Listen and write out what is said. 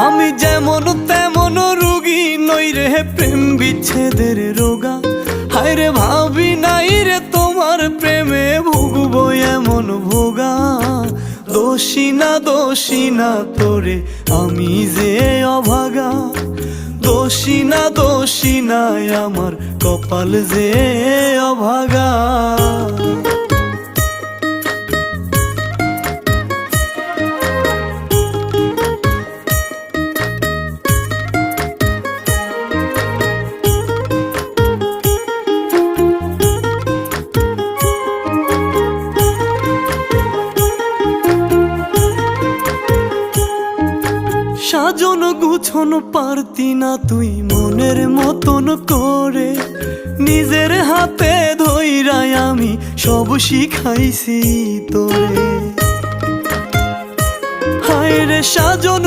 আমি যেমন তেমন রোগী নই রে প্রেম বিচ্ছেদের রোগা। হায় রে ভাবি নাই রে তোমার প্রেমে ভুগবো এমন ভোগা। দোষী না তোরে আমি যে অভাগা। দোষী না আমার কপাল যে অভাগা। সাজন গুছন পারতি না তুই মনের মতন করে। নিজের হাতে ধইরাই আমি সব শিখাইছি তোরে। হায় রে সাজন